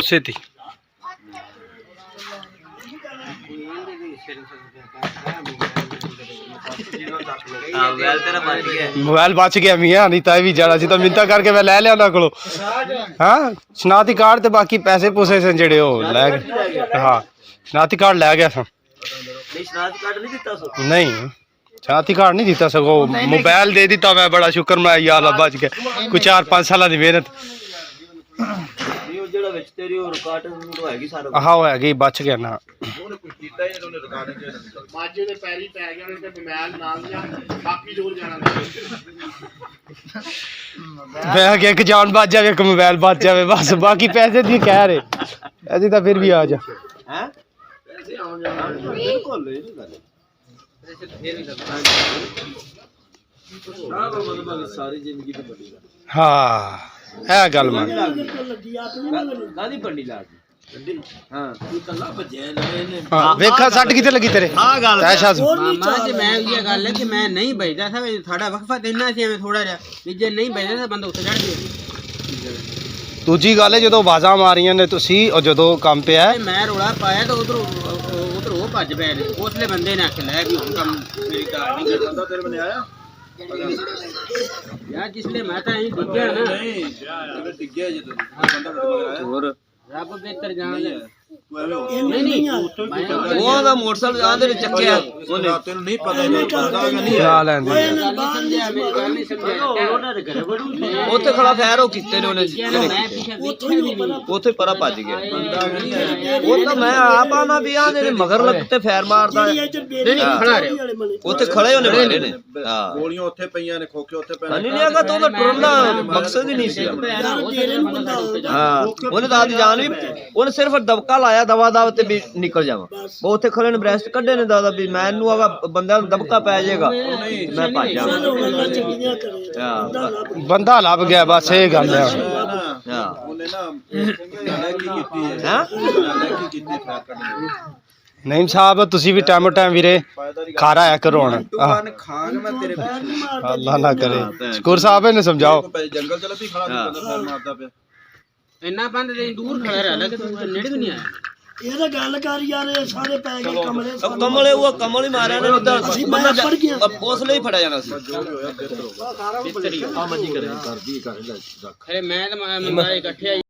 ਛੇਤੀ मोबाइल बच गया मियां नहीं तां भी जाना सी तां मिन्नतां करके मैं लै लिया उन्हां कोलों। हां शनाती कार्ड ते बाकी पैसे पूसे सन जेड़े ओ लै गए। हां शनाती कार्ड लै गया सा। नहीं शनाती कार्ड नहीं दित्ता सो। नहीं शनाती कार्ड नहीं दित्ता सगो मोबाइल दे दित्ता। मैं बड़ा शुक्र मैं यार अल्लाह बच गया। कोई 4-5 साल दी मेहनत हाँ हैगी बच गया ना। मैं एक जान बच जाए एक मोबाइल बच जाए बस बाकी पैसे दी कह रहे ऐसी तो फिर भी आ जा। हाँ है गल मैं वेखा सट किते लगी तेरे गल है कि मैं नहीं भेजदा था थोड़ा वक्फा देना सी थोड़ा जिहा जे नहीं भेजदा था बंदा उत्ते चढ़ गया। दूजी गल है जो आवाज़ां मारियां ने तुसीं और जो काम पिया मैं रौला पाया तो उधर वो भज पे ने उसले बंदे ने आखे लै भी हुण कम मेरी कार नहीं करदा तेरे बने आया यार जिसले मैं तो यहीं डिग्गया ना नहीं डिग्गया जे तू बंदा और रब बेहतर जान ले नहीं वो दा मोटरसाइकिल आंदे ने चक्किया ओने तेनु नहीं पता नहीं ला लेंदे ओथे खड़ा फैर हो किते ने ओने ओथे परा भज गया वो तो मैं आप आना भी आंदे ने मगर लगते फैर मारदा नहीं खड़ा रहे ओथे खड़े होने मारे ने हां गोलियां ओथे पईयां ने खोखे ओथे पे नहीं आगा तो टुरना मकसद ही नहीं सी हां ओने दादी जान भी ओने सिर्फ दबका लाया दवा दाव ते भी निकल जावा वो उथे खड़े ने ब्रेस्ट कड्डे ने दादा भी मैनू आगा बंदा दबका पै जाएगा मैं भज जावां बंदा लभ गया बस ये गल है। हां ओने ना की कीती है की कीती खैर कड्डे नहीं साहब तुसी भी टाइम टाइम वीरे खा रहा है करो हुण अल्लाह ना करे शुक्र साहब ने समझाओ जंगल चला भी खड़ा बंदा फैर मारदा पे इन्ना बंद दे दूर खड़ा रहा कि तू नेड़े भी नहीं आया ये तो गल कर यार सारे पै गए कमले वो कमल ही मारया ने बंदा पोसले ही फड़ा जाना सी सारा बिस्तरी आ मजी करे कर दी कर अरे मैं तो मंगा इकट्ठे